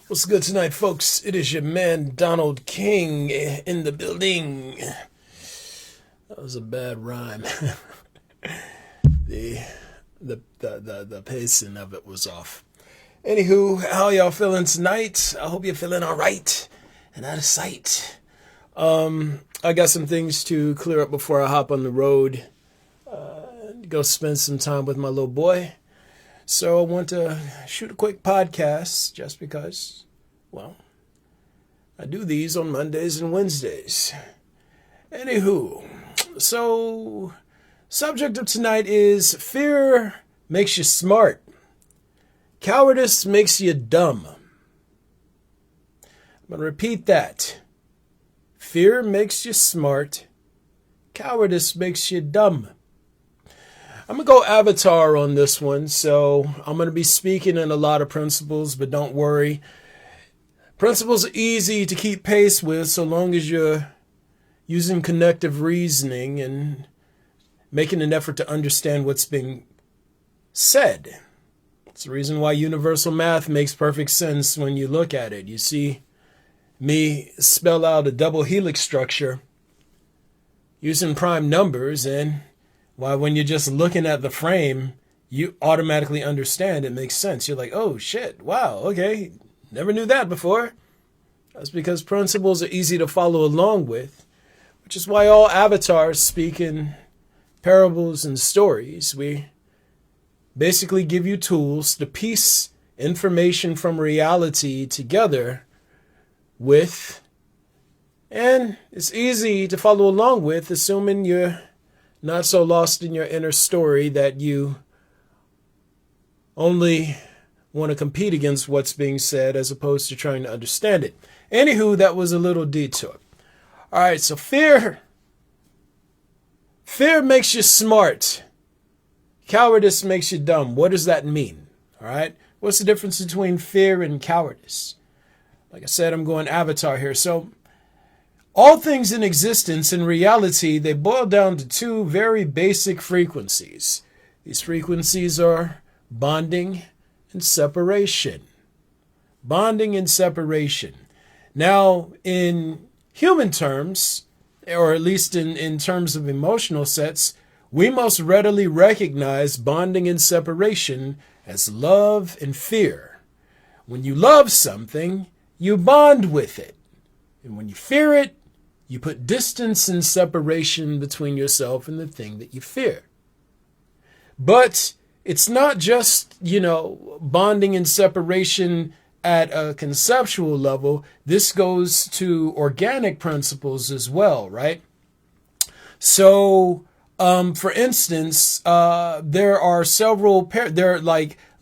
What's good tonight, folks? It is your man Donald King in the building. That was a bad rhyme. the the pacing of it was off. Anywho, how y'all feeling tonight? I hope you're feeling all right and out of sight. I got some things to clear up before I hop on the road. Go spend some time with my little boy. So I want to shoot a quick podcast just because, well, I do these on Mondays and Wednesdays. Anywho, so subject of tonight is fear makes you smart. Cowardice makes you dumb. I'm going to repeat that. Fear makes you smart. Cowardice makes you dumb. I'm going to go Avatar on this one, so I'm going to be speaking in a lot of principles, but don't worry. Principles are easy to keep pace with so long as you're using connective reasoning and making an effort to understand what's being said. It's the reason why universal math makes perfect sense when you look at it. You see me spell out a double helix structure using prime numbers, and why, when you're just looking at the frame, you automatically understand it makes sense. You're like, oh shit, wow, okay, never knew that before. That's because principles are easy to follow along with, which is why all avatars speak in parables and stories. We basically give you tools to piece information from reality together with, and it's easy to follow along with, assuming you're not so lost in your inner story that you only want to compete against what's being said as opposed to trying to understand it. Anywho, that was a little detour. All right, so fear makes you smart. Cowardice makes you dumb. What does that mean? All right, what's the difference between fear and cowardice? Like I said, I'm going Avatar here. So all things in existence, in reality, they boil down to two very basic frequencies. These frequencies are bonding and separation. Bonding and separation. Now, in human terms, or at least in terms of emotional sets, we most readily recognize bonding and separation as love and fear. When you love something, you bond with it. And when you fear it, you put distance and separation between yourself and the thing that you fear. But it's not just, bonding and separation at a conceptual level. This goes to organic principles as well, right? So, for instance, there are several,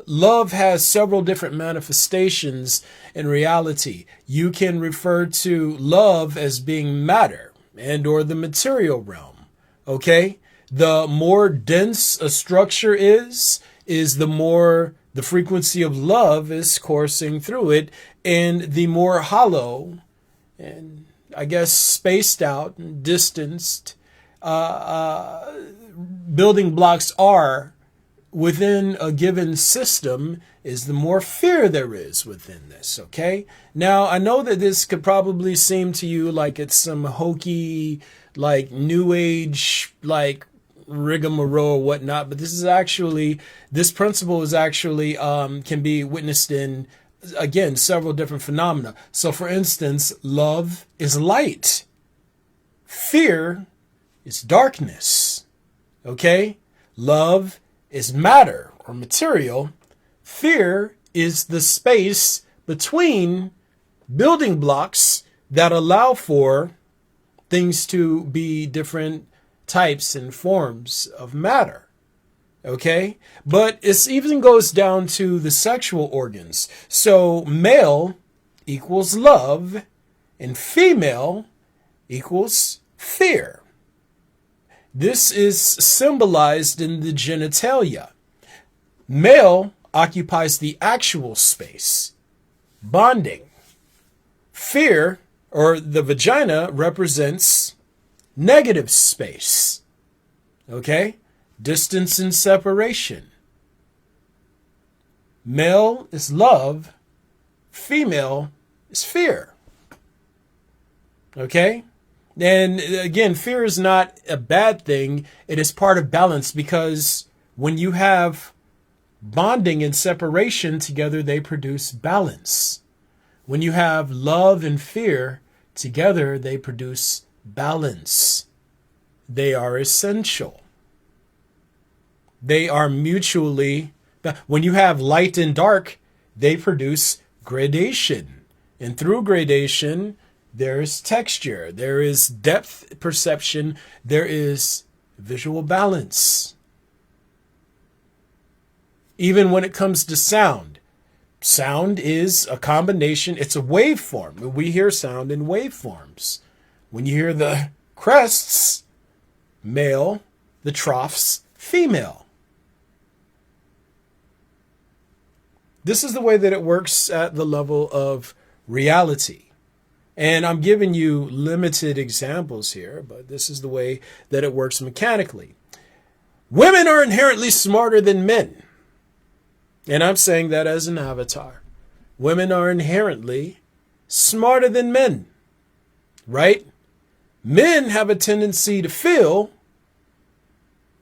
love has several different manifestations in reality. You can refer to love as being matter and or the material realm. Okay? The more dense a structure is the more the frequency of love is coursing through it, and the more hollow and I guess spaced out and distanced building blocks are within a given system, is the more fear there is within this, okay? Now, I know that this could probably seem to you like it's some hokey, like new age, like rigmarole or whatnot, but this principle is actually, can be witnessed in, again, several different phenomena. So, for instance, love is light. Fear is darkness, okay? Love is matter or material. Fear is the space between building blocks that allow for things to be different types and forms of matter. Okay? But it even goes down to the sexual organs. So male equals love and female equals fear. This is symbolized in the genitalia. Male occupies the actual space, bonding. Fear, or the vagina, represents negative space. Okay? Distance and separation. Male is love. female is fear. Okay? And again, fear is not a bad thing. It is part of balance, because when you have bonding and separation together, they produce balance. When you have love and fear together, they produce balance. They are essential. They are mutually, when you have light and dark, they produce gradation. And through gradation, there's texture, there is depth perception, there is visual balance. Even when it comes to sound, sound is a combination, it's a waveform. We hear sound in waveforms. When you hear the crests, male, the troughs, female. This is the way that it works at the level of reality. And I'm giving you limited examples here, but this is the way that it works mechanically. Women are inherently smarter than men. And I'm saying that as an avatar. Women are inherently smarter than men, right? Men have a tendency to feel.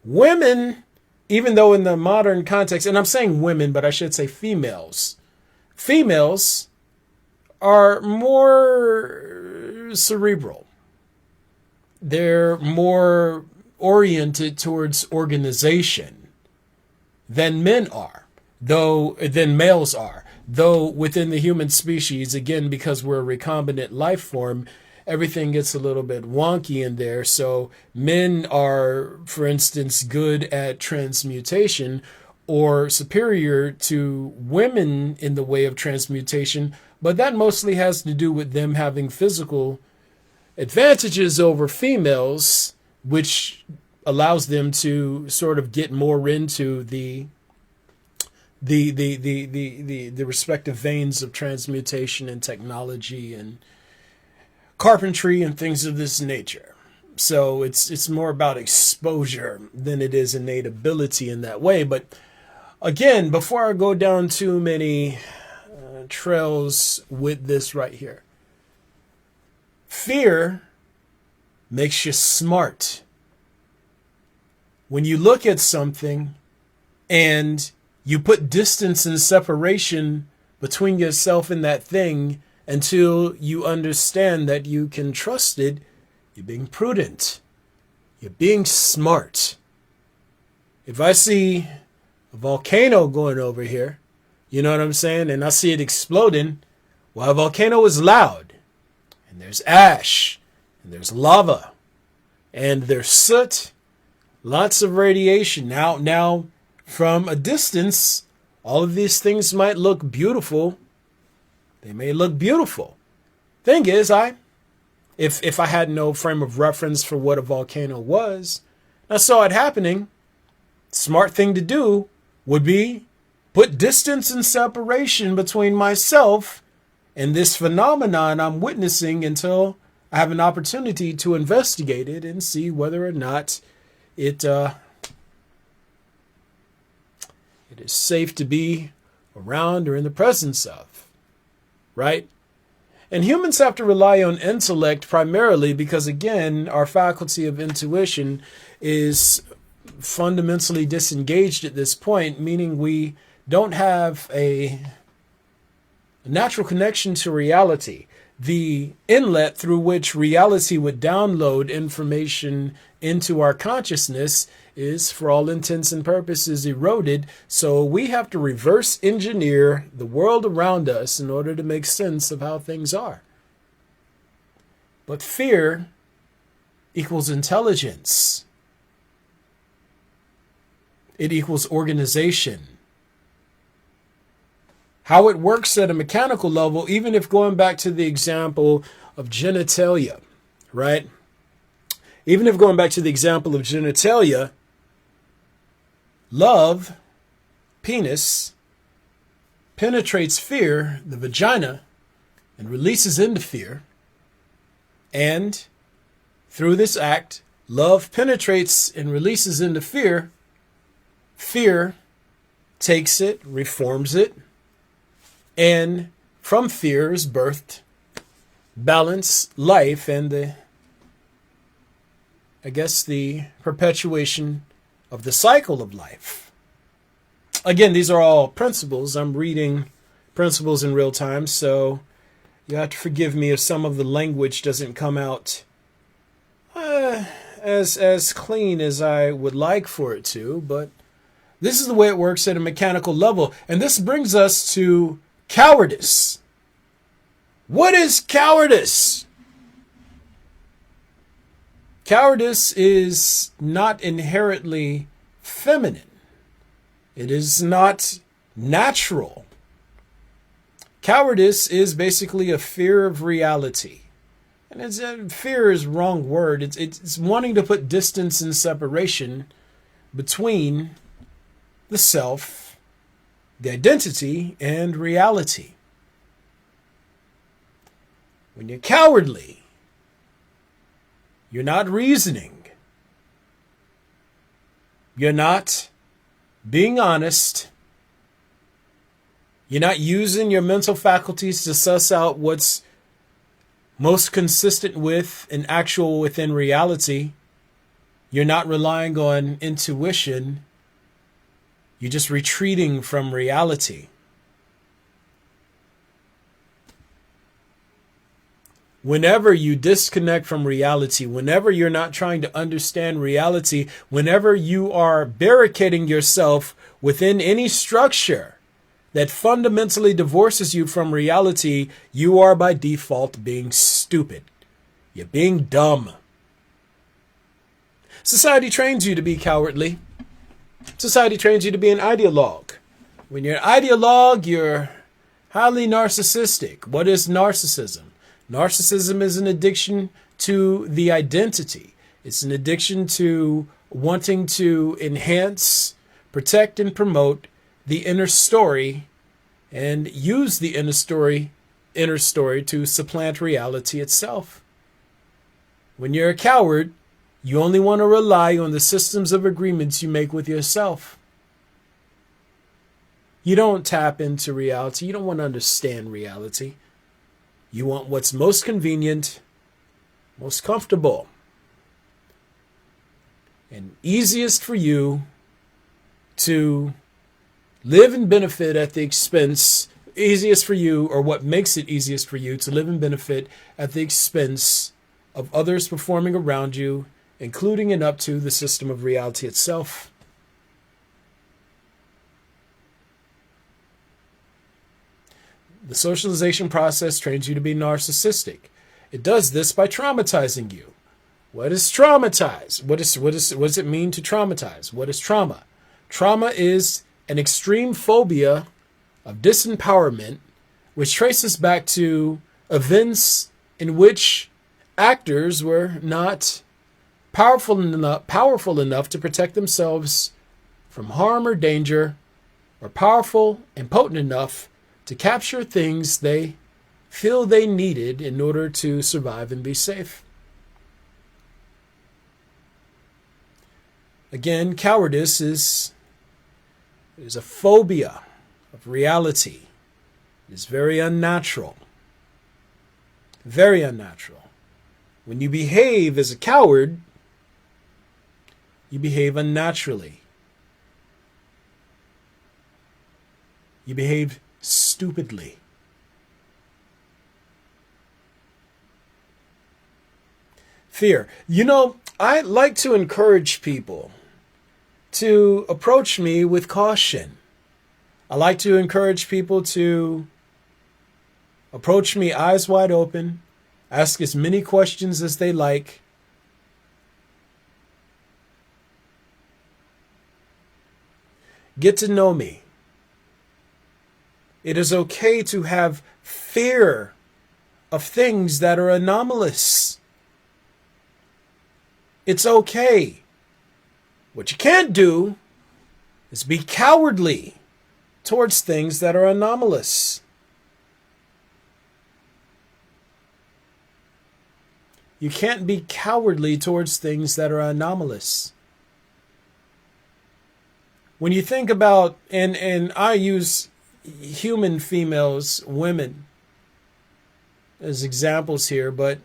Women, even though in the modern context, and I'm saying women, but I should say females. Females are more cerebral. They're more oriented towards organization than men are, than males are. Though within the human species, again, because we're a recombinant life form, everything gets a little bit wonky in there. So men are, for instance, good at transmutation, or superior to women in the way of transmutation, but that mostly has to do with them having physical advantages over females, which allows them to sort of get more into the respective veins of transmutation and technology and carpentry and things of this nature. So it's more about exposure than it is innate ability in that way. But again, before I go down too many trails with this right here, fear makes you smart. When you look at something and you put distance and separation between yourself and that thing until you understand that you can trust it, you're being prudent. You're being smart. If I see a volcano going over here, you know what I'm saying, and I see it exploding, well, a volcano is loud, and there's ash, and there's lava, and there's soot, lots of radiation. Now, from a distance, all of these things might look beautiful. They may look beautiful. Thing is, if I had no frame of reference for what a volcano was, I saw it happening, smart thing to do would be put distance and separation between myself and this phenomenon I'm witnessing until I have an opportunity to investigate it and see whether or not it is safe to be around or in the presence of, right? And humans have to rely on intellect primarily because, again, our faculty of intuition is fundamentally disengaged at this point, meaning we don't have a natural connection to reality. The inlet through which reality would download information into our consciousness is, for all intents and purposes, eroded. So we have to reverse engineer the world around us in order to make sense of how things are. But fear equals intelligence. It equals organization. How it works at a mechanical level, even if going back to the example of genitalia, right? Even if going back to the example of genitalia, love, penis, penetrates fear, the vagina, and releases into fear. And through this act, love penetrates and releases into fear. Fear takes it, reforms it, and from fear is birthed balance, life, and the perpetuation of the cycle of life. Again, these are all principles. I'm reading principles in real time, so you have to forgive me if some of the language doesn't come out as clean as I would like for it to, but this is the way it works at a mechanical level. And this brings us to cowardice. What is cowardice? Cowardice is not inherently feminine. It is not natural. Cowardice is basically a fear of reality. And fear is the wrong word. It's wanting to put distance and separation between the self, the identity, and reality. When you're cowardly, you're not reasoning. You're not being honest. You're not using your mental faculties to suss out what's most consistent with and actual within reality. You're not relying on intuition. You're just retreating from reality. Whenever you disconnect from reality, whenever you're not trying to understand reality, whenever you are barricading yourself within any structure that fundamentally divorces you from reality, you are by default being stupid. You're being dumb. Society trains you to be cowardly. Society trains you to be an ideologue. When you're an ideologue, you're highly narcissistic. What is narcissism? Narcissism is an addiction to the identity. It's an addiction to wanting to enhance, protect, and promote the inner story and use the inner story to supplant reality itself. When you're a coward, you only want to rely on the systems of agreements you make with yourself. You don't tap into reality. You don't want to understand reality. You want what's most convenient, most comfortable, and easiest for you to live and benefit at the expense, easiest for you, or what makes it easiest for you to live and benefit at the expense of others performing around you, including and up to the system of reality itself. The socialization process trains you to be narcissistic. It does this by traumatizing you. What is traumatize? What does it mean to traumatize? What is trauma? Trauma is an extreme phobia of disempowerment, which traces back to events in which actors were not powerful enough to protect themselves from harm or danger, or powerful and potent enough to capture things they feel they needed in order to survive and be safe. Again, cowardice is a phobia of reality. It is very unnatural. Very unnatural. When you behave as a coward, you behave unnaturally. You behave stupidly. Fear. I like to encourage people to approach me with caution. I like to encourage people to approach me eyes wide open, ask as many questions as they like. Get to know me. It is okay to have fear of things that are anomalous. It's okay. What you can't do is be cowardly towards things that are anomalous. You can't be cowardly towards things that are anomalous. When you think about, and I use human females, women, as examples here, but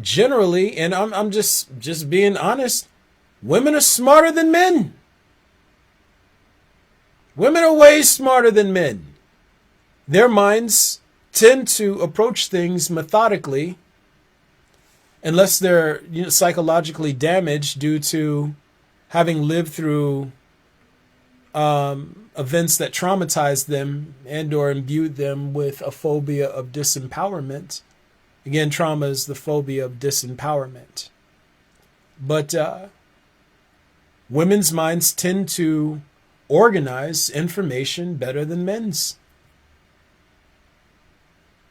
generally, and I'm just being honest, women are smarter than men. Women are way smarter than men. Their minds tend to approach things methodically, unless they're psychologically damaged due to having lived through events that traumatized them and or imbued them with a phobia of disempowerment. Again, trauma is the phobia of disempowerment. But women's minds tend to organize information better than men's.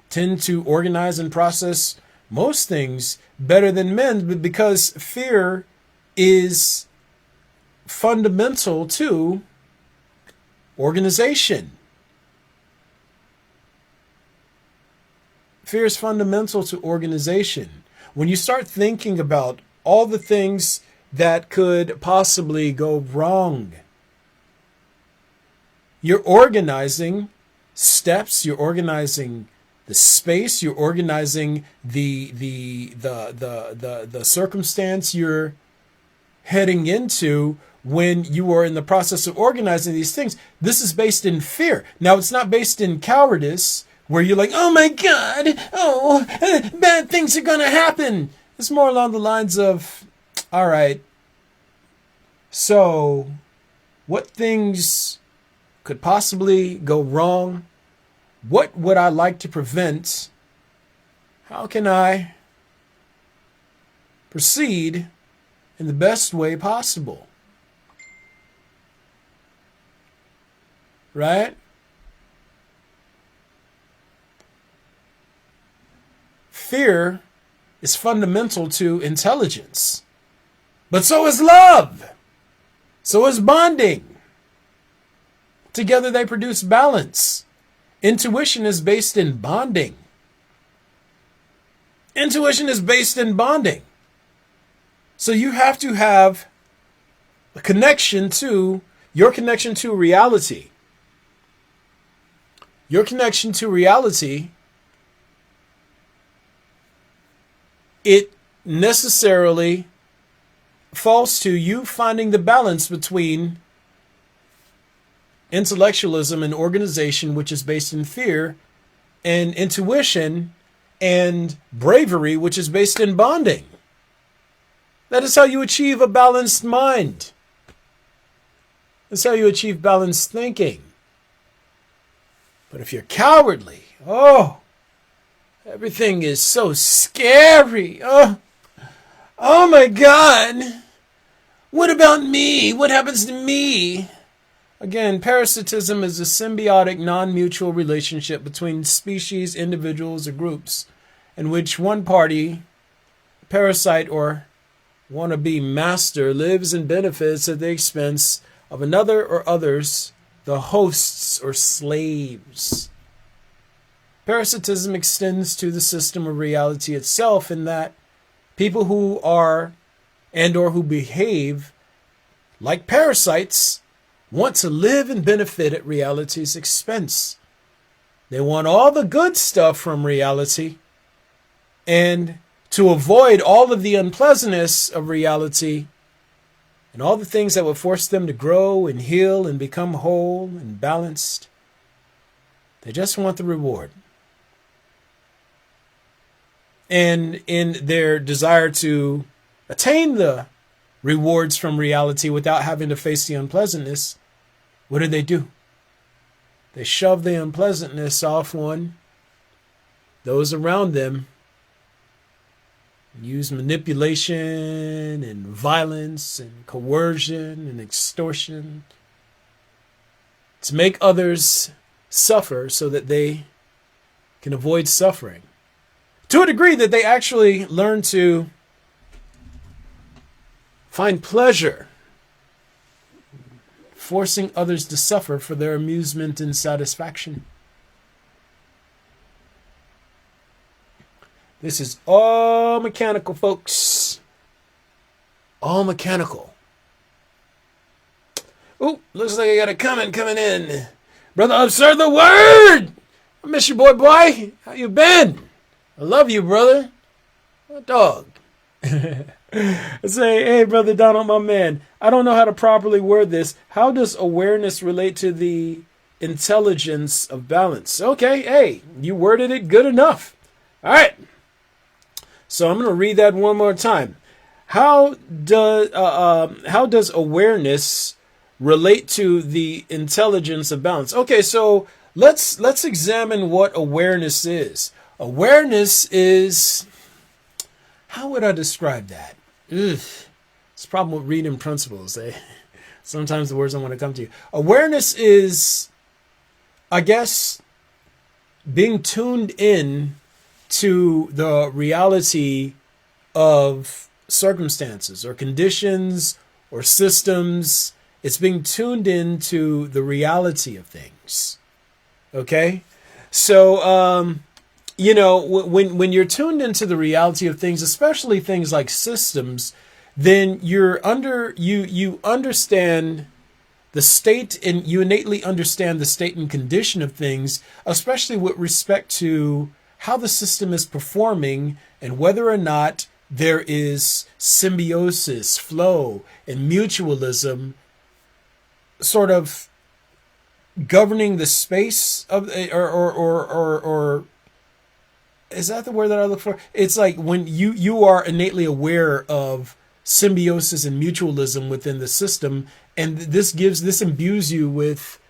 Tend to organize and process most things better than men, but because fear is fundamental to organization. Fear is fundamental to organization. When you start thinking about all the things that could possibly go wrong, you're organizing steps, you're organizing the space, you're organizing the circumstance you're heading into when you are in the process of organizing these things. This is based in fear. Now, it's not based in cowardice, where you're like, oh my God, bad things are going to happen. It's more along the lines of, all right, so what things could possibly go wrong? What would I like to prevent? How can I proceed in the best way possible? Right? Fear is fundamental to intelligence. But so is love. So is bonding. Together they produce balance. Intuition is based in bonding. Intuition is based in bonding. So you have to have a connection to your connection to reality. Your connection to reality, it necessarily falls to you finding the balance between intellectualism and organization, which is based in fear, and intuition and bravery, which is based in bonding. That is how you achieve a balanced mind. That's how you achieve balanced thinking. But if you're cowardly, everything is so scary. Oh my God. What about me? What happens to me? Again, parasitism is a symbiotic, non-mutual relationship between species, individuals, or groups in which one party, parasite or wannabe master, lives and benefits at the expense of another or others, the hosts or slaves. Parasitism extends to the system of reality itself in that people who are and or who behave like parasites want to live and benefit at reality's expense. They want all the good stuff from reality, and to avoid all of the unpleasantness of reality and all the things that would force them to grow and heal and become whole and balanced, they just want the reward. And in their desire to attain the rewards from reality without having to face the unpleasantness, what do? They shove the unpleasantness off on those around them, and use manipulation and violence and coercion and extortion to make others suffer so that they can avoid suffering. To a degree that they actually learn to find pleasure, forcing others to suffer for their amusement and satisfaction. This is all mechanical, folks. All mechanical. Ooh, looks like I got a comment coming in. Brother Absurd the Word! I miss you, boy. How you been? I love you, brother. Dog. I say, hey, brother Donald, my man, I don't know how to properly word this. How does awareness relate to the intelligence of balance? Okay, hey, you worded it good enough. All right. So I'm going to read that one more time. How does awareness relate to the intelligence of balance? Okay, so let's examine what awareness is. Awareness is, how would I describe that? It's a problem with reading principles. Sometimes the words don't want to come to you. Awareness is, I guess, being tuned in to the reality of circumstances or conditions or systems. It's being tuned into the reality of things. Okay? So, when you're tuned into the reality of things, especially things like systems, then you understand the state, and you innately understand the state and condition of things, especially with respect to how the system is performing and whether or not there is symbiosis, flow, and mutualism sort of governing the space of, or is that the word that I look for? It's like when you are innately aware of symbiosis and mutualism within the system, and this imbues you with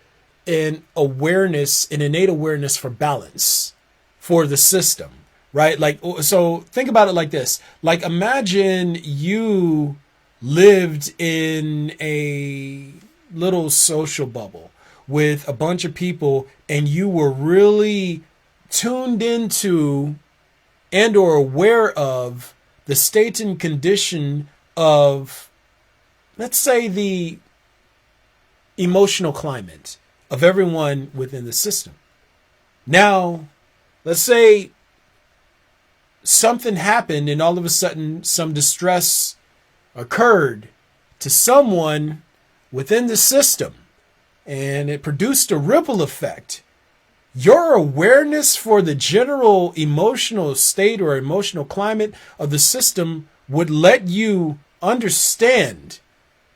an innate awareness for balance for the system, right? Like, so think about it like this. Like, imagine you lived in a little social bubble with a bunch of people, and you were really tuned into and or aware of the state and condition of, let's say, the emotional climate of everyone within the system. Now, let's say something happened and all of a sudden some distress occurred to someone within the system, and it produced a ripple effect. Your awareness for the general emotional state or emotional climate of the system would let you understand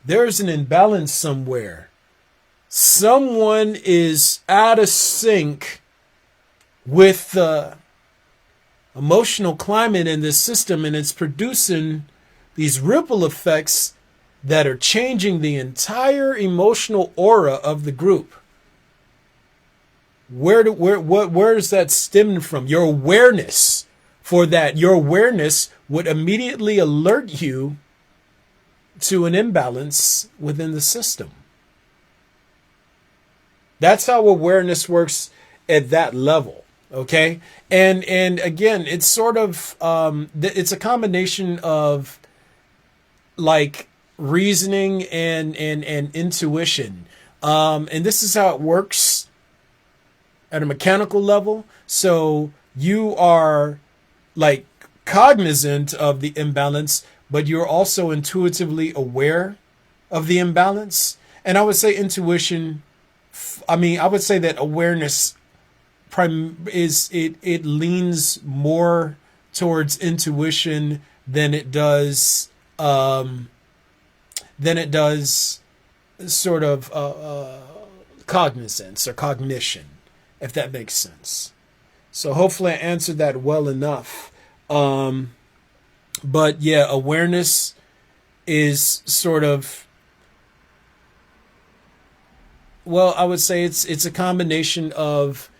there's an imbalance somewhere. Someone is out of sync with the emotional climate in this system, and it's producing these ripple effects that are changing the entire emotional aura of the group. Where is that stemming from? Your awareness for that. Your awareness would immediately alert you to an imbalance within the system. That's how awareness works at that level. Okay. And again, it's sort of, it's a combination of like reasoning and intuition. And this is how it works at a mechanical level. So you are like cognizant of the imbalance, but you're also intuitively aware of the imbalance. And I would say intuition, I would say that awareness it leans more towards intuition than it does sort of cognizance or cognition, if that makes sense. So hopefully I answered that well enough. But yeah, awareness is sort of, well, I would say it's a combination of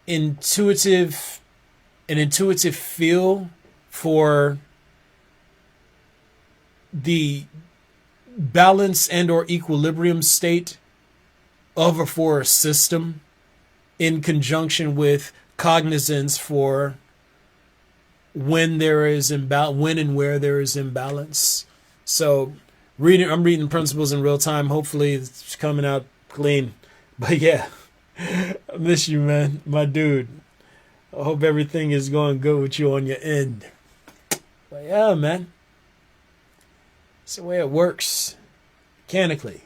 an intuitive feel for the balance and or equilibrium state of or for a system, in conjunction with cognizance for when and where there is imbalance. So I'm reading principles in real time. Hopefully it's coming out clean. But yeah, I miss you, man, my dude. I hope everything is going good with you on your end. But yeah, man, it's the way it works mechanically.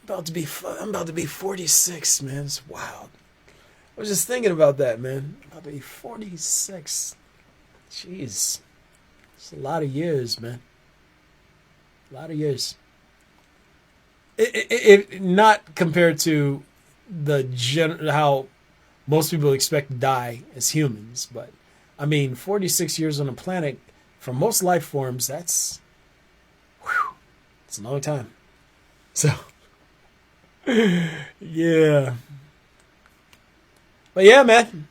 I'm about to be 46, man. It's wild. I was just thinking about that, man. I'll be 46. Jeez. It's a lot of years, man. A lot of years. Not compared to how most people expect to die as humans, but I mean, 46 years on a planet, for most life forms, it's a long time. So, yeah. But yeah, man.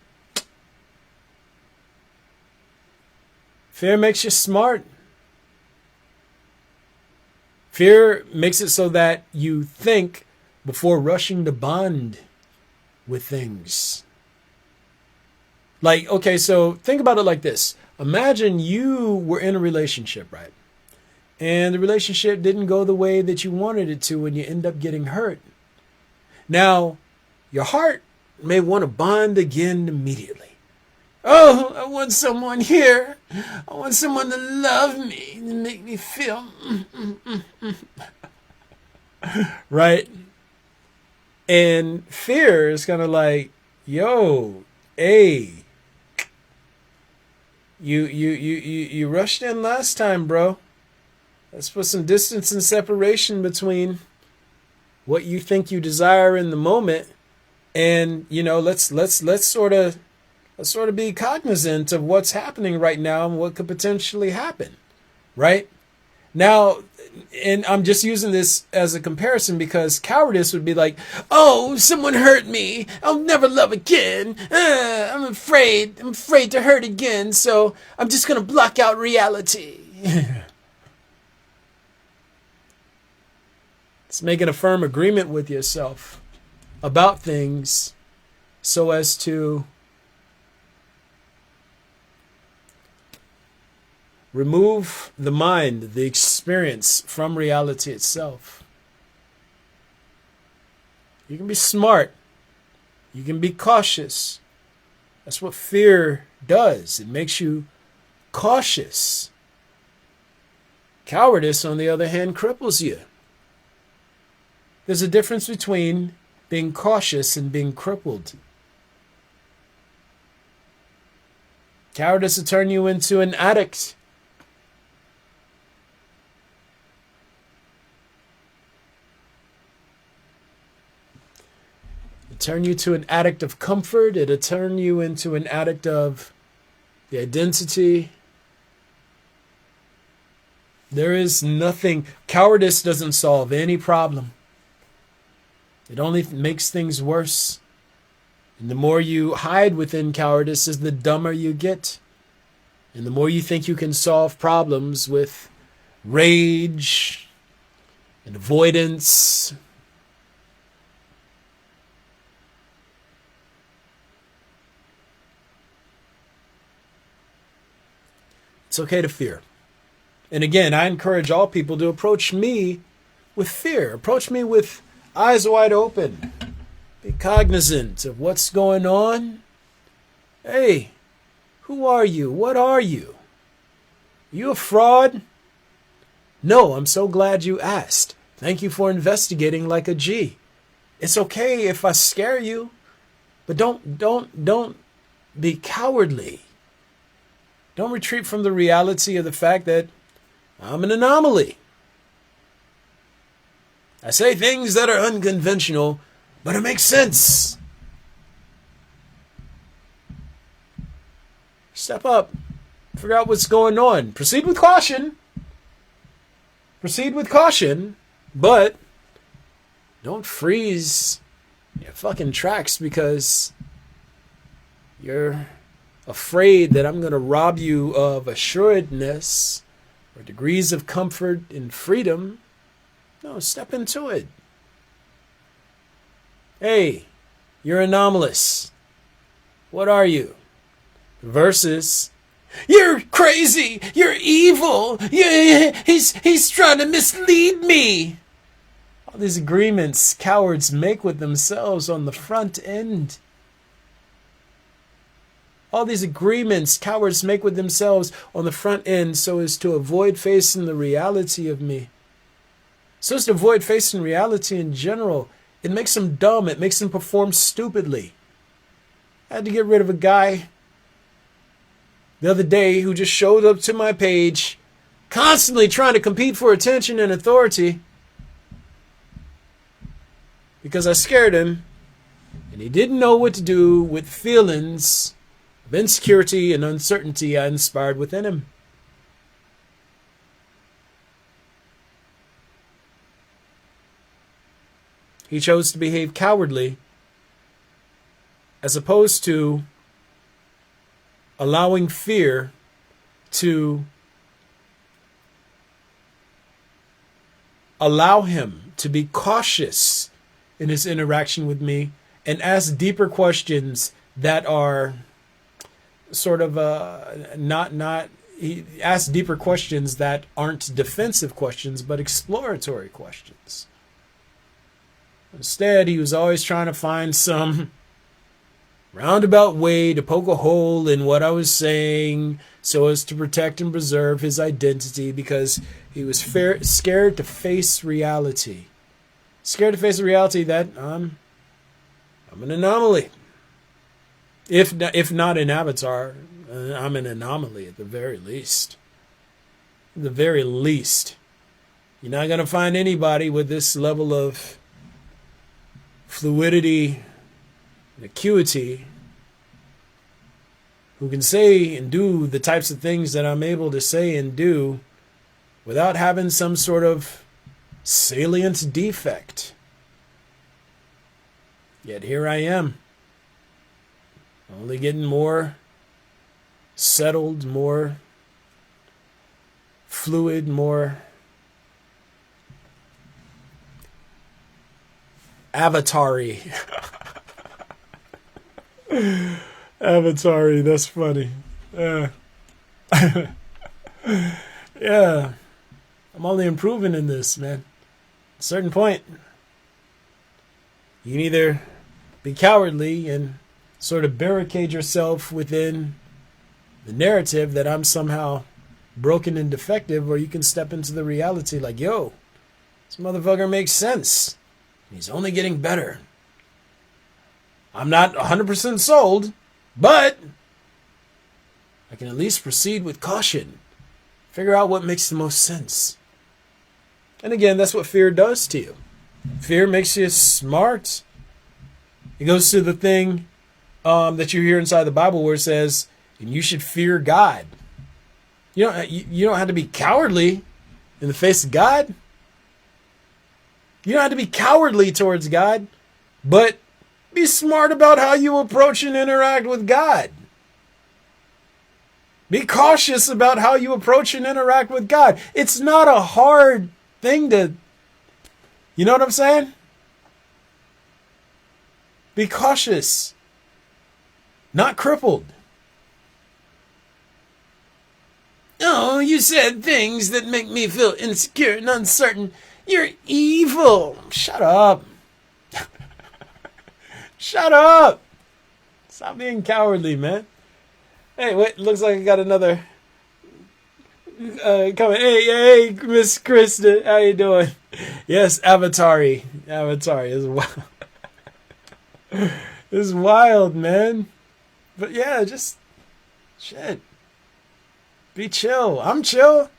Fear makes you smart. Fear makes it so that you think before rushing to bond with things. Like, okay, so think about it like this. Imagine you were in a relationship, right? And the relationship didn't go the way that you wanted it to, and you end up getting hurt. Now, your heart may want to bond again immediately. Oh, I want someone here. I want someone to love me, to make me feel. Right? And fear is kind of like, yo, hey, you rushed in last time, bro. Let's put some distance and separation between what you think you desire in the moment, and let's sort of be cognizant of what's happening right now and what could potentially happen, right? Now, and I'm just using this as a comparison because cowardice would be like, oh, someone hurt me. I'll never love again. I'm afraid to hurt again. So I'm just going to block out reality. It's making a firm agreement with yourself about things so as to remove the mind, the experience from reality itself. You can be smart. You can be cautious. That's what fear does. It makes you cautious. Cowardice, on the other hand, cripples you. There's a difference between being cautious and being crippled. Cowardice will turn you into an addict. It'll turn you to an addict of comfort. It'll turn you into an addict of the identity. There is nothing. Cowardice doesn't solve any problem. It only makes things worse. And the more you hide within cowardice, is the dumber you get. And the more you think you can solve problems with rage and avoidance. It's okay to fear. And again, I encourage all people to approach me with fear. Approach me with eyes wide open. Be cognizant of what's going on. Hey, who are you? What are you? You a fraud? No, I'm so glad you asked. Thank you for investigating like a G. It's okay if I scare you, but don't be cowardly. Don't retreat from the reality of the fact that I'm an anomaly. I say things that are unconventional, but it makes sense. Step up. Figure out what's going on. Proceed with caution. Proceed with caution, but don't freeze your fucking tracks because you're afraid that I'm going to rob you of assuredness or degrees of comfort and freedom. No, step into it. Hey, you're anomalous. What are you? Versus, you're crazy. You're evil. He's trying to mislead me. All these agreements cowards make with themselves on the front end. All these agreements cowards make with themselves on the front end so as to avoid facing the reality of me. So as to avoid facing reality in general. It makes them dumb. It makes them perform stupidly. I had to get rid of a guy the other day who just showed up to my page, constantly trying to compete for attention and authority, because I scared him, and he didn't know what to do with feelings of insecurity and uncertainty I inspired within him. He chose to behave cowardly as opposed to allowing fear to allow him to be cautious in his interaction with me and ask deeper questions that are sort of he asks deeper questions that aren't defensive questions but exploratory questions. Instead, he was always trying to find some roundabout way to poke a hole in what I was saying so as to protect and preserve his identity, because he was scared to face reality. Scared to face the reality that I'm an anomaly. If not an avatar, I'm an anomaly at the very least. At the very least. You're not going to find anybody with this level of fluidity and acuity who can say and do the types of things that I'm able to say and do without having some sort of salient defect. Yet here I am, only getting more settled, more fluid, more avatar-y. Avatar-y, that's funny. Yeah. I'm only improving in this, man. At a certain point, you can either be cowardly and sort of barricade yourself within the narrative that I'm somehow broken and defective, or you can step into the reality like, yo, this motherfucker makes sense. He's only getting better. I'm not 100% sold, but I can at least proceed with caution. Figure out what makes the most sense. And again, that's what fear does to you. Fear makes you smart. It goes to the thing that you hear inside the Bible where it says, and you should fear God. You don't have to be cowardly in the face of God. You don't have to be cowardly towards God, but be smart about how you approach and interact with God. Be cautious about how you approach and interact with God. It's not a hard thing to, you know what I'm saying? Be cautious, not crippled. Oh, you said things that make me feel insecure and uncertain. You're evil. Shut up. Shut up. Stop being cowardly, man. Hey, wait, looks like I got another comment. Hey, Miss Krista, how you doing? Yes, Avatar is wild. This is wild, man. But yeah, just shit. Be chill. I'm chill.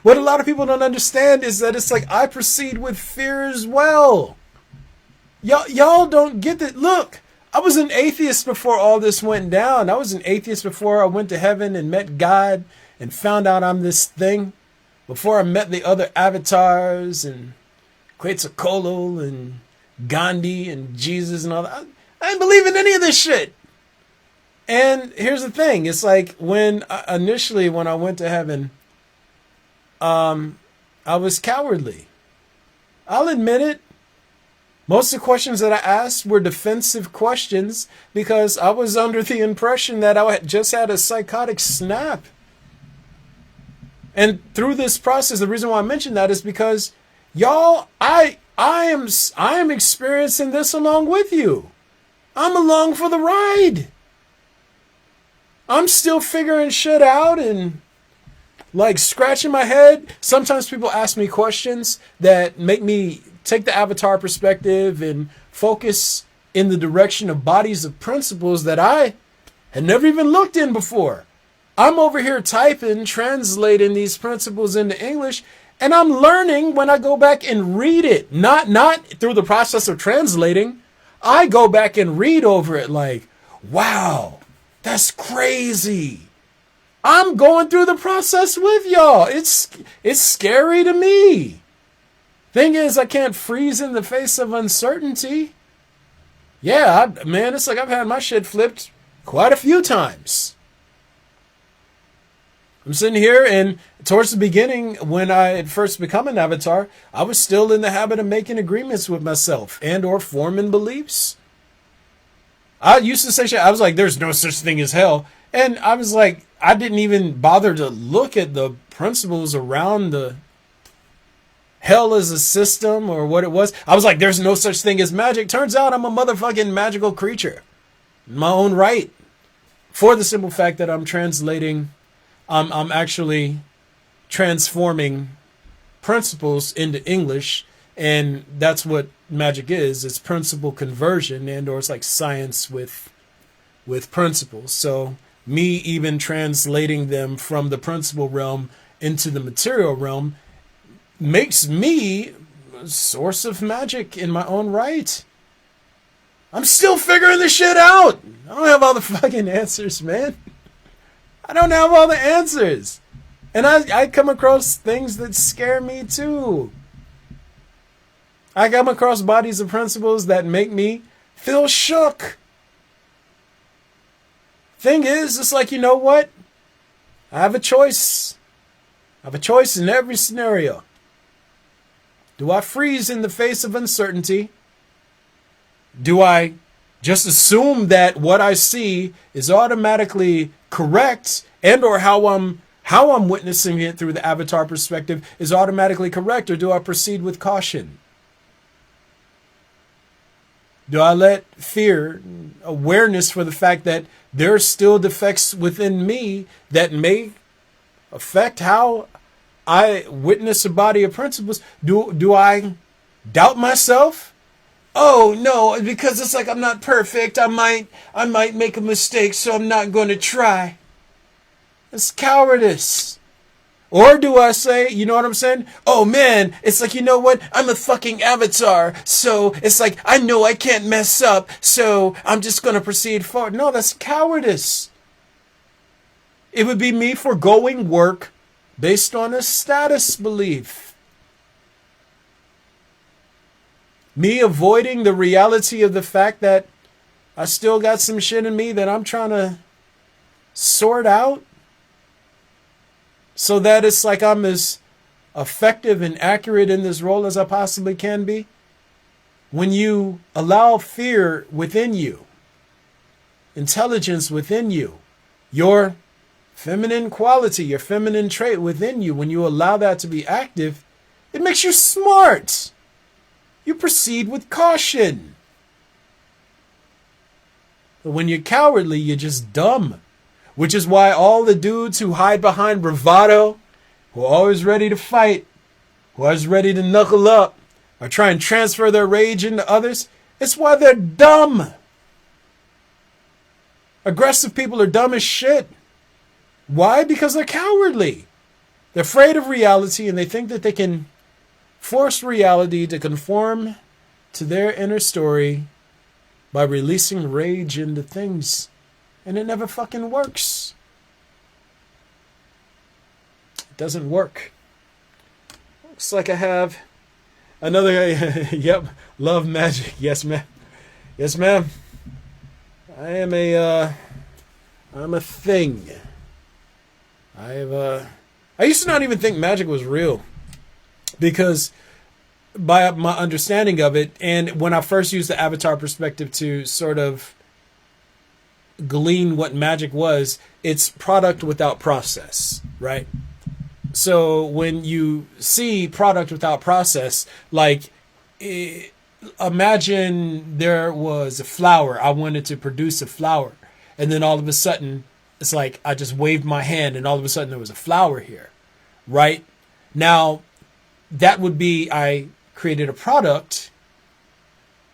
What a lot of people don't understand is that it's like I proceed with fear as well. Y'all don't get that. Look, I was an atheist before all this went down. I was an atheist before I went to heaven and met God and found out I'm this thing. Before I met the other avatars and Quetzalcoatl and Gandhi and Jesus and all that. I didn't believe in any of this shit. And here's the thing. It's like when I went to heaven, I was cowardly. I'll admit it. Most of the questions that I asked were defensive questions because I was under the impression that I just had a psychotic snap. And through this process, the reason why I mention that is because y'all, I am experiencing this along with you. I'm along for the ride. I'm still figuring shit out and like scratching my head. Sometimes people ask me questions that make me take the avatar perspective and focus in the direction of bodies of principles that I had never even looked in before. I'm over here typing, translating these principles into English, and I'm learning when I go back and read it. Not through the process of translating. I go back and read over it like, wow, that's crazy. I'm going through the process with y'all. It's scary to me. Thing is, I can't freeze in the face of uncertainty. Yeah, man, it's like I've had my shit flipped quite a few times. I'm sitting here, and towards the beginning, when I had first become an avatar, I was still in the habit of making agreements with myself and or forming beliefs. I used to say shit. I was like, there's no such thing as hell. And I was like, I didn't even bother to look at the principles around the hell as a system or what it was. I was like, there's no such thing as magic. Turns out I'm a motherfucking magical creature in my own right. For the simple fact that I'm translating, I'm actually transforming principles into English. And that's what magic is. It's principle conversion, and or it's like science with principles. So me even translating them from the principle realm into the material realm makes me a source of magic in my own right. I'm still figuring this shit out. I don't have all the fucking answers, man. I don't have all the answers. And I come across things that scare me too. I come across bodies of principles that make me feel shook. Thing is, it's like, you know what? I have a choice. I have a choice in every scenario. Do I freeze in the face of uncertainty? Do I just assume that what I see is automatically correct, and or how I'm witnessing it through the avatar perspective is automatically correct, or do I proceed with caution? Do I let fear, awareness for the fact that there are still defects within me that may affect how I witness a body of principles? Do I doubt myself? Oh no, because it's like I'm not perfect. I might make a mistake, so I'm not going to try. It's cowardice. Or do I say, you know what I'm saying? Oh man, it's like, you know what? I'm a fucking avatar. So it's like, I know I can't mess up. So I'm just going to proceed forward. No, that's cowardice. It would be me foregoing work based on a status belief. Me avoiding the reality of the fact that I still got some shit in me that I'm trying to sort out. So that it's like I'm as effective and accurate in this role as I possibly can be. When you allow fear within you, intelligence within you, your feminine quality, your feminine trait within you, when you allow that to be active, it makes you smart. You proceed with caution. But when you're cowardly, you're just dumb. Which is why all the dudes who hide behind bravado, who are always ready to fight, who are always ready to knuckle up, or try and transfer their rage into others, it's why they're dumb. Aggressive people are dumb as shit. Why? Because they're cowardly. They're afraid of reality, and they think that they can force reality to conform to their inner story by releasing rage into things. And it never fucking works. It doesn't work. Looks like I have another. Yep, love magic. Yes, ma'am. Yes, ma'am. I'm a thing. I used to not even think magic was real, because by my understanding of it, and when I first used the avatar perspective to sort of glean what magic was, it's product without process, right? So when you see product without process, like imagine there was a flower. I wanted to produce a flower, and then all of a sudden it's like I just waved my hand and all of a sudden there was a flower here, right? Now that would be, I created a product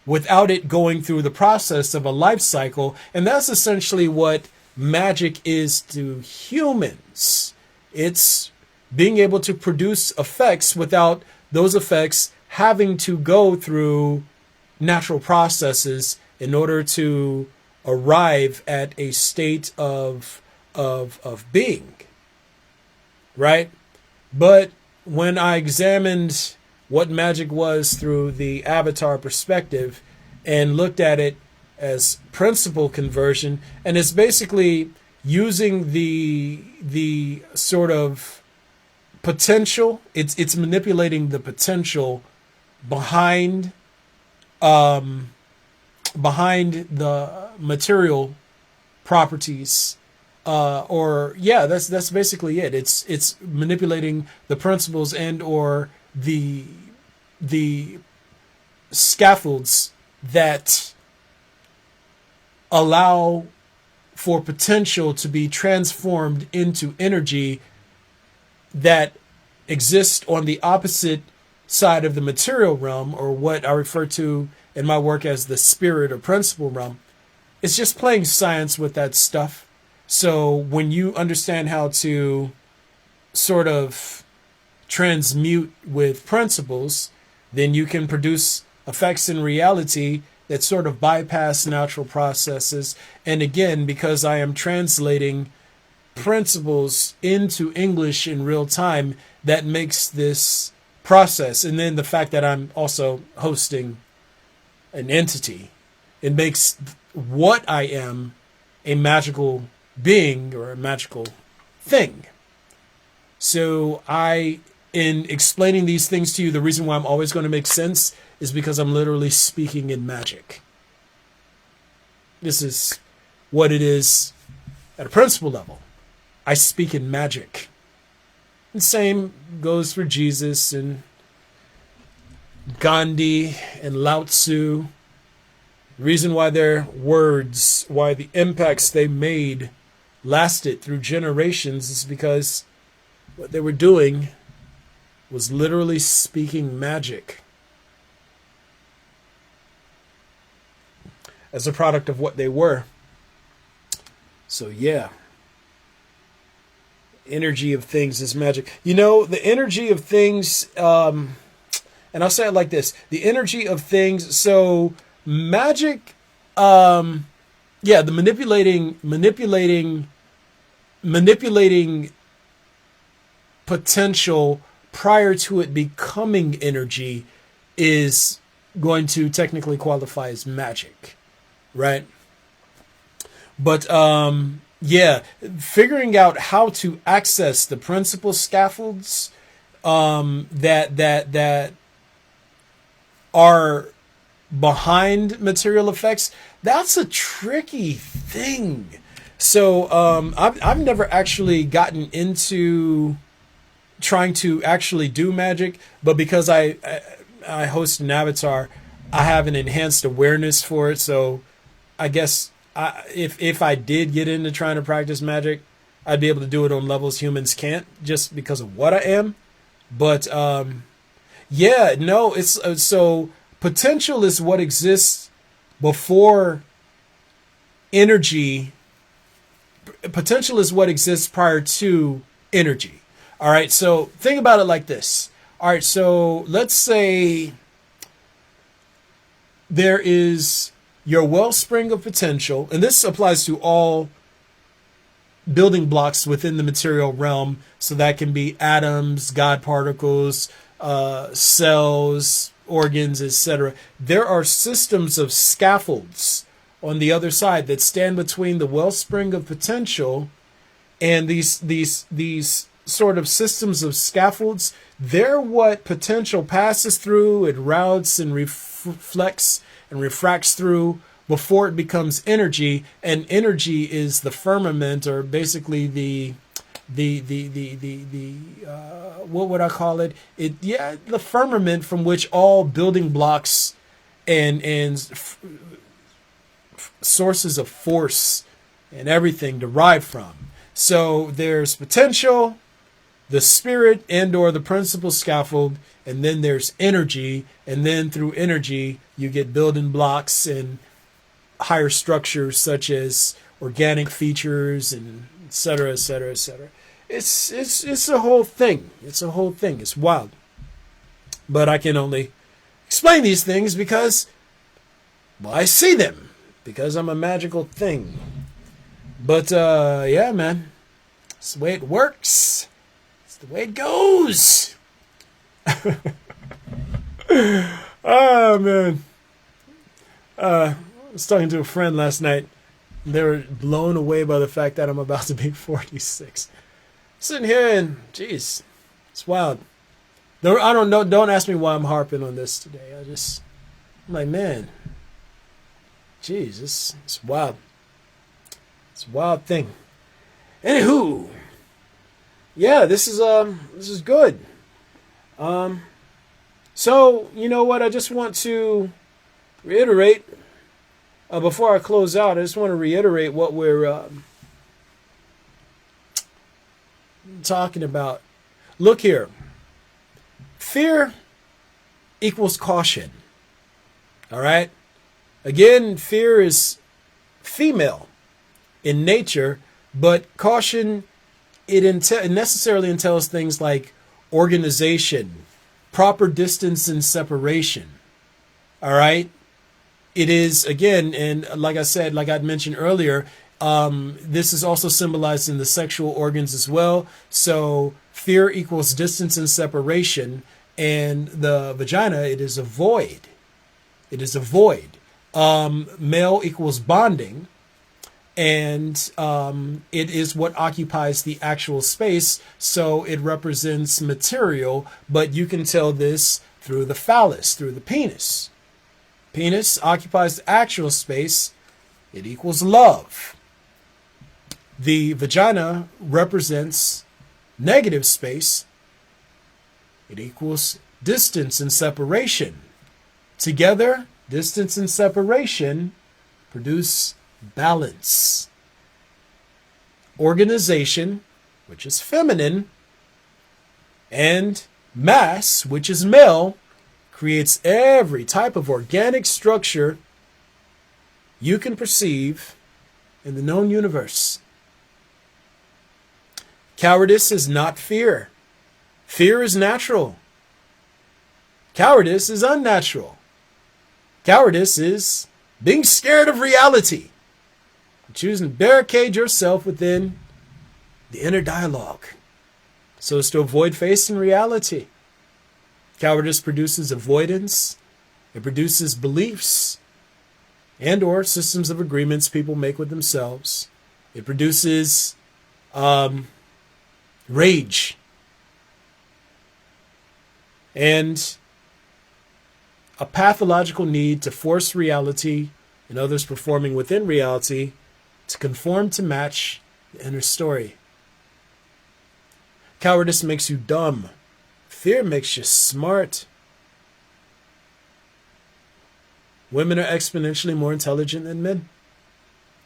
without it going through the process of a life cycle. And that's essentially what magic is to humans. It's being able to produce effects without those effects having to go through natural processes in order to arrive at a state of being, right? But when I examined what magic was through the avatar perspective and looked at it as principle conversion, and it's basically using the sort of potential, it's manipulating the potential behind the material properties, that's basically it. It's manipulating the principles and or the scaffolds that allow for potential to be transformed into energy that exists on the opposite side of the material realm, or what I refer to in my work as the spirit or principle realm. It's just playing science with that stuff. So when you understand how to sort of transmute with principles, then you can produce effects in reality that sort of bypass natural processes. And again, because I am translating principles into English in real time, that makes this process, and then the fact that I'm also hosting an entity, it makes what I am a magical being or a magical thing. So in explaining these things to you, the reason why I'm always going to make sense is because I'm literally speaking in magic. This is what it is at a principle level. I speak in magic. The same goes for Jesus and Gandhi and Lao Tzu. The reason why their words, why the impacts they made lasted through generations is because what they were doing was literally speaking magic as a product of what they were. So yeah. Energy of things is magic. You know, the energy of things, and I'll say it like this, the energy of things, so magic, the manipulating potential prior to it becoming energy is going to technically qualify as magic, right? But, figuring out how to access the principal scaffolds that are behind material effects, that's a tricky thing. So I've never actually gotten into trying to actually do magic, but because I host an avatar, I have an enhanced awareness for it. So I guess if I did get into trying to practice magic, I'd be able to do it on levels humans can't, just because of what I am. But it's so potential is what exists before energy. Potential is what exists prior to energy. All right, so think about it like this. All right, so let's say there is your wellspring of potential, and this applies to all building blocks within the material realm. So that can be atoms, God particles, cells, organs, etc. There are systems of scaffolds on the other side that stand between the wellspring of potential and these sort of systems of scaffolds. They're what potential passes through, it routes and reflects and refracts through before it becomes energy. And energy is the firmament, or basically the what would I call it? The firmament from which all building blocks and sources of force and everything derive from. So there's potential, the spirit and or the principal scaffold, and then there's energy, and then through energy you get building blocks and higher structures such as organic features and et cetera, et cetera, et cetera. It's a whole thing. It's a whole thing. It's wild. But I can only explain these things because, well, I see them. Because I'm a magical thing. But, yeah, man. It's the way it works. It's the way it goes. Oh, man. I was talking to a friend last night. They were blown away by the fact that I'm about to be 46. Sitting here and, geez, it's wild. I don't know. Don't ask me why I'm harping on this today. I'm like, man, geez, it's wild. It's a wild thing. Anywho, yeah, this is good. So you know what? I just want to reiterate before I close out. I just want to reiterate what we're talking about. Look here. Fear equals caution. All right? Again, fear is female in nature, but caution, it necessarily entails things like organization, proper distance and separation. All right? It is, again, and like I said, like I'd mentioned earlier, this is also symbolized in the sexual organs as well. So fear equals distance and separation, and the vagina, it is a void. It is a void. Male equals bonding, and it is what occupies the actual space, so it represents material, but you can tell this through the phallus, through the penis. Penis occupies the actual space. It equals love. The vagina represents negative space. It equals distance and separation. Together, distance and separation produce balance. Organization, which is feminine, and mass, which is male, creates every type of organic structure you can perceive in the known universe. Cowardice is not fear. Fear is natural. Cowardice is unnatural. Cowardice is being scared of reality. Choosing to barricade yourself within the inner dialogue so as to avoid facing reality. Cowardice produces avoidance. It produces beliefs and or systems of agreements people make with themselves. It produces rage and a pathological need to force reality and others performing within reality to conform to match the inner story. Cowardice makes you dumb. Fear makes you smart. Women are exponentially more intelligent than men.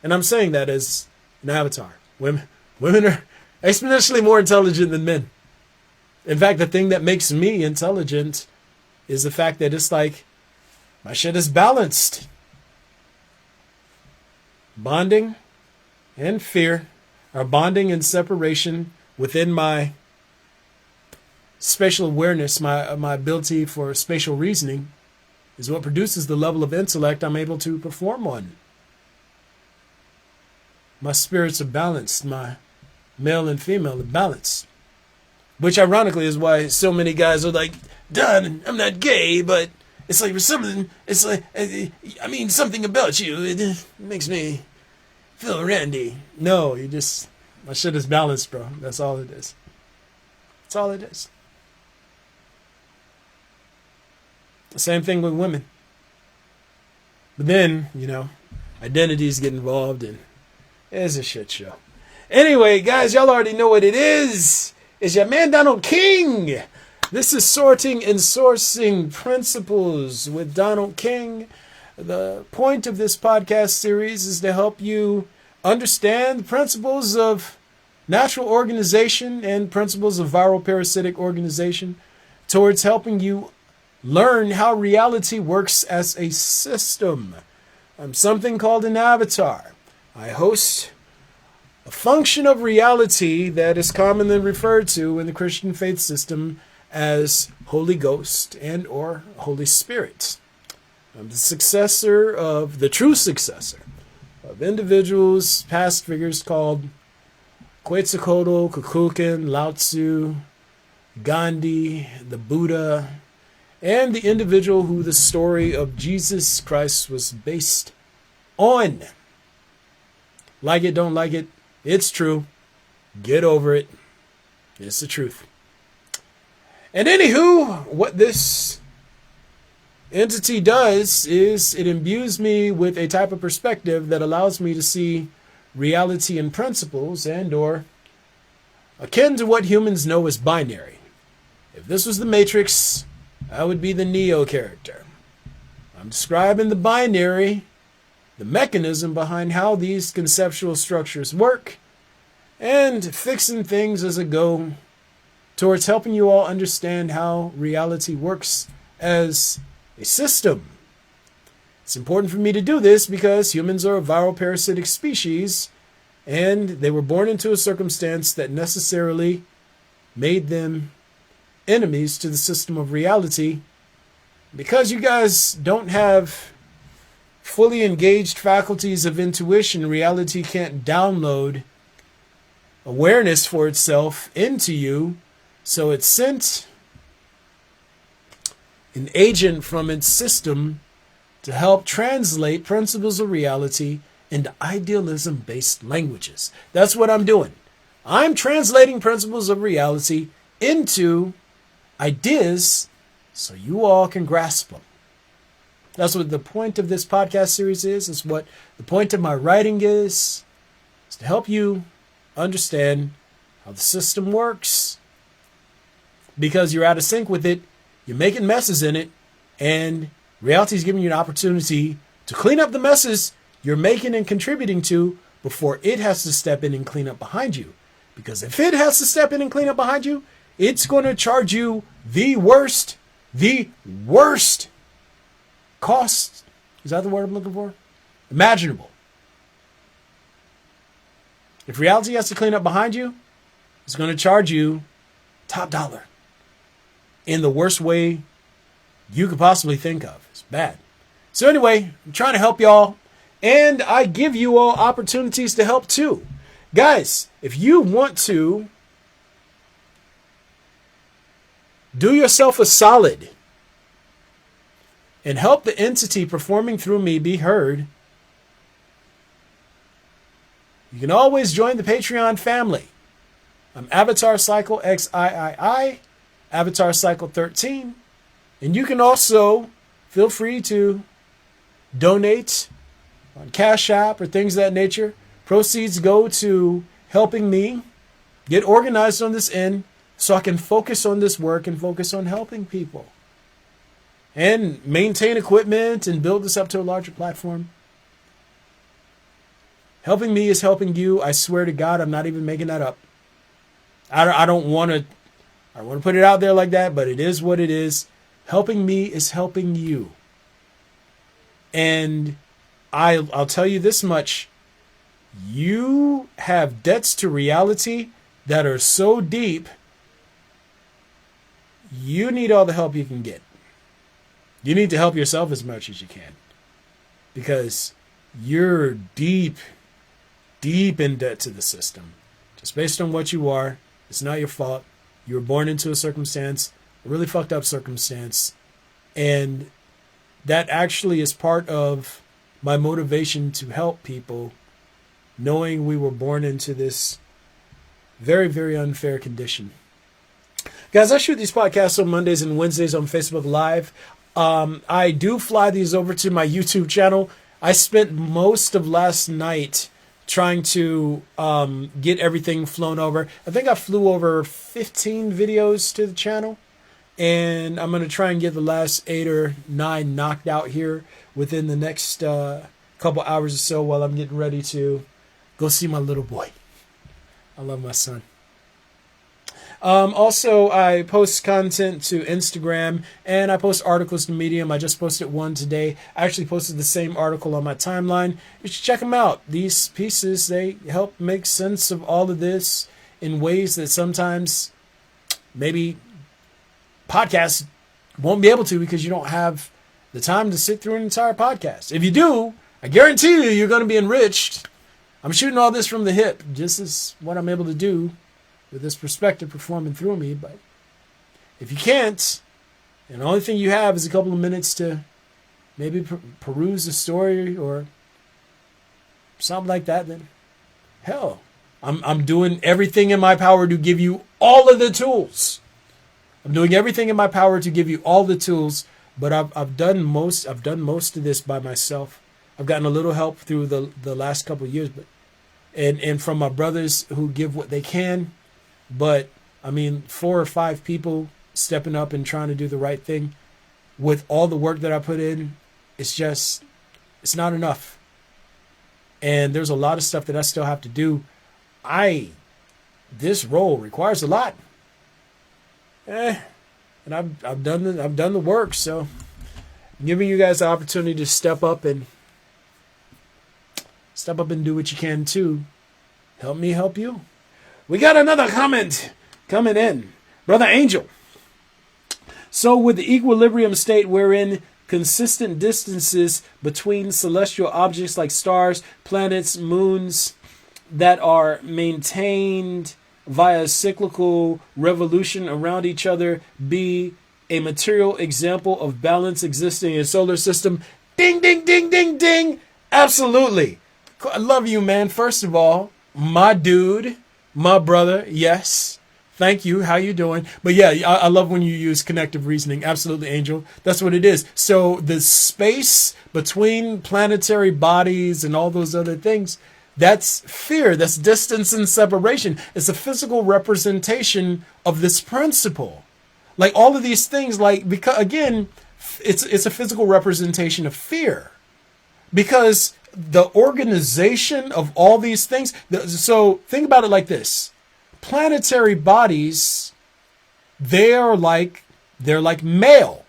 And I'm saying that as an avatar. Women are exponentially more intelligent than men. In fact, the thing that makes me intelligent is the fact that it's like my shit is balanced. Bonding and fear are bonding and separation within my spatial awareness, my ability for spatial reasoning is what produces the level of intellect I'm able to perform on. My spirits are balanced. My male and female are balanced. Which ironically is why so many guys are like, Don, I'm not gay, but it's like something about you. It makes me feel randy. No, my shit is balanced, bro. That's all it is. That's all it is. The same thing with women. But then, identities get involved and it's a shit show. Anyway, guys, y'all already know what it is. It's your man Donald King. This is Sorting and Sourcing Principles with Donald King. The point of this podcast series is to help you understand the principles of natural organization and principles of viral parasitic organization towards helping you learn how reality works as a system. I'm something called an avatar. I host a function of reality that is commonly referred to in the Christian faith system as Holy Ghost and or Holy Spirit. I'm the true successor of individuals, past figures called Quetzalcoatl, Kukulkan, Lao Tzu, Gandhi, the Buddha, and the individual who the story of Jesus Christ was based on. Like it, don't like it, it's true. Get over it. It's the truth. And anywho, what this entity does is it imbues me with a type of perspective that allows me to see reality and principles and or akin to what humans know as binary. If this was the Matrix, I would be the Neo character. I'm describing the binary, the mechanism behind how these conceptual structures work, and fixing things as I go towards helping you all understand how reality works as a system. It's important for me to do this because humans are a viral parasitic species, and they were born into a circumstance that necessarily made them enemies to the system of reality. Because you guys don't have fully engaged faculties of intuition, reality can't download awareness for itself into you. So it sent an agent from its system to help translate principles of reality into idealism-based languages. That's what I'm doing. I'm translating principles of reality into ideas so you all can grasp them. That's what the point of this podcast series is. It's what the point of my writing is to help you understand how the system works. Because you're out of sync with it, you're making messes in it, and reality is giving you an opportunity to clean up the messes you're making and contributing to before it has to step in and clean up behind you. Because if it has to step in and clean up behind you, it's going to charge you the worst cost. Is that the word I'm looking for? Imaginable. If reality has to clean up behind you, it's going to charge you top dollar in the worst way you could possibly think of. It's bad. So anyway, I'm trying to help y'all, and I give you all opportunities to help too. Guys, if you want to do yourself a solid and help the entity performing through me be heard, you can always join the Patreon family. I'm Avatar Cycle XIII, Avatar Cycle 13, and you can also feel free to donate on Cash App or things of that nature. Proceeds go to helping me get organized on this end so I can focus on this work and focus on helping people and maintain equipment and build this up to a larger platform. Helping me is helping you. I swear to God, I'm not even making that up. I don't want to put it out there like that, but it is what it is. Helping me is helping you. And I'll tell you this much. You have debts to reality that are so deep, you need all the help you can get. You need to help yourself as much as you can. Because you're deep in debt to the system. Just based on what you are. It's not your fault. You were born into a circumstance, a really fucked up circumstance. And that actually is part of my motivation to help people, knowing we were born into this very, very unfair condition. Guys, I shoot these podcasts on Mondays and Wednesdays on Facebook Live. I do fly these over to my YouTube channel. I spent most of last night trying to get everything flown over. I think I flew over 15 videos to the channel. And I'm going to try and get the last 8 or 9 knocked out here within the next couple hours or so while I'm getting ready to go see my little boy. I love my son. Also, I post content to Instagram and I post articles to Medium. I just posted one today. I actually posted the same article on my timeline. You should check them out. These pieces, they help make sense of all of this in ways that sometimes maybe podcasts won't be able to because you don't have the time to sit through an entire podcast. If you do, I guarantee you're going to be enriched. I'm shooting all this from the hip. This is what I'm able to do with this perspective performing through me. But if you can't, and the only thing you have is a couple of minutes to maybe peruse a story or something like that, then hell, I'm doing everything in my power to give you all of the tools. I'm doing everything in my power to give you all the tools, but I've done most of this by myself. I've gotten a little help through the last couple of years, but and from my brothers who give what they can. But I mean, 4 or 5 people stepping up and trying to do the right thing with all the work that I put in, it's not enough. And there's a lot of stuff that I still have to do. This role requires a lot. And I've done the work, so I'm giving you guys the opportunity to step up and do what you can too. Help me help you. We got another comment coming in. Brother Angel. So with the equilibrium state wherein consistent distances between celestial objects like stars, planets, moons that are maintained via cyclical revolution around each other be a material example of balance existing in a solar system? Ding, ding, ding, ding, ding. Absolutely. I love you, man. First of all, my dude. My brother, yes. Thank you. How you doing? But yeah, I love when you use connective reasoning. Absolutely, Angel. That's what it is. So the space between planetary bodies and all those other things, that's fear. That's distance and separation. It's a physical representation of this principle. Like all of these things, because again, it's a physical representation of fear. Because the organization of all these things. So think about it like this. Planetary bodies, they're like mail.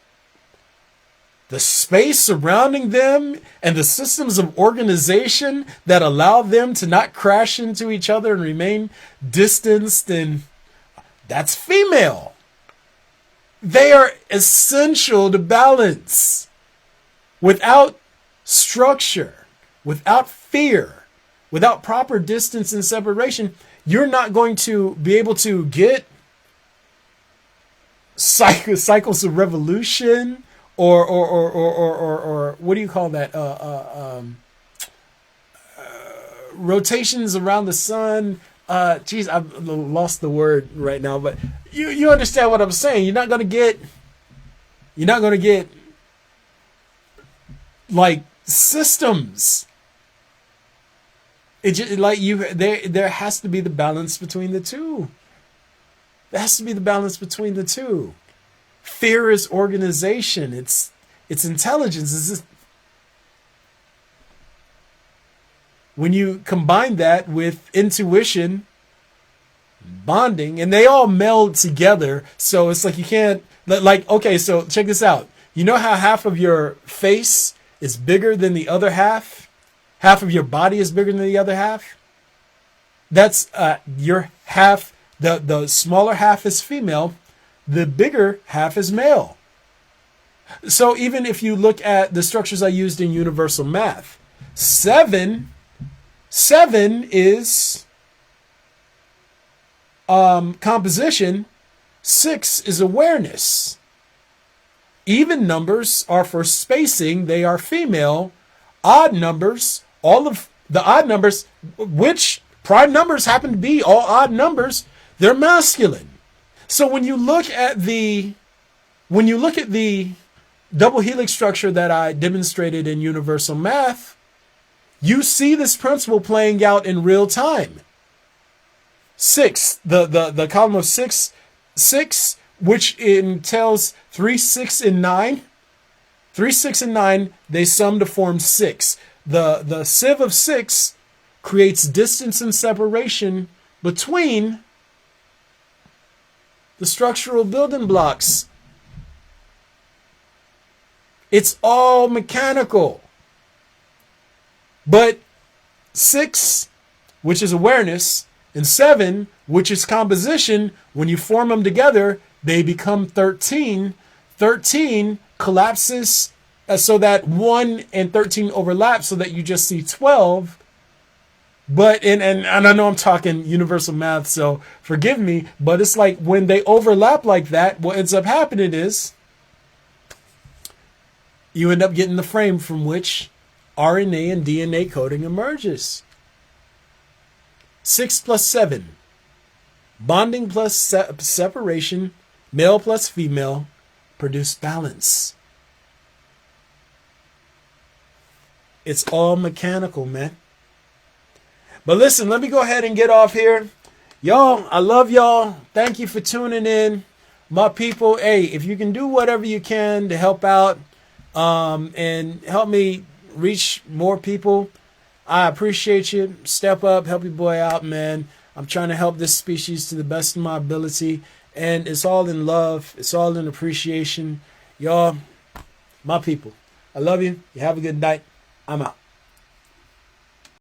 The space surrounding them and the systems of organization that allow them to not crash into each other and remain distanced, and that's female. They are essential to balance. Without structure, without fear, without proper distance and separation, you're not going to be able to get cycles of revolution or what do you call that? Rotations around the sun. Geez, I've lost the word right now, but you understand what I'm saying. You're not going to get like systems. It just like there has to be the balance between the two. There has to be the balance between the two. Fear is organization. It's intelligence. It's just, when you combine that with intuition, bonding, and they all meld together. So it's like you can't okay, so check this out. You know how half of your face is bigger than the other half? Half of your body is bigger than the other half? That's your half. The smaller half is female. The bigger half is male. So even if you look at the structures I used in universal math, 7 is composition. 6 is awareness. Even numbers are for spacing. They are female. Odd numbers, all of the odd numbers, which prime numbers happen to be all odd numbers, they're masculine. So when you look at the double helix structure that I demonstrated in universal math, you see this principle playing out in real time. 6, the column of 6, which entails 3, 6, and 9. 3, 6, and 9, they sum to form 6. The sieve of 6 creates distance and separation between the structural building blocks. It's all mechanical. But 6, which is awareness, and 7, which is composition, when you form them together, they become 13. 13 collapses so that 1 and 13 overlap so that you just see 12. But, and I know I'm talking universal math, so forgive me, but it's like when they overlap like that, what ends up happening is you end up getting the frame from which RNA and DNA coding emerges. 6 plus 7. Bonding plus separation, male plus female, produce balance. It's all mechanical, man. But listen, let me go ahead and get off here. Y'all, I love y'all. Thank you for tuning in. My people, hey, if you can do whatever you can to help out and help me reach more people, I appreciate you. Step up, help your boy out, man. I'm trying to help this species to the best of my ability. And it's all in love. It's all in appreciation. Y'all, my people, I love you. You have a good night. I'm out.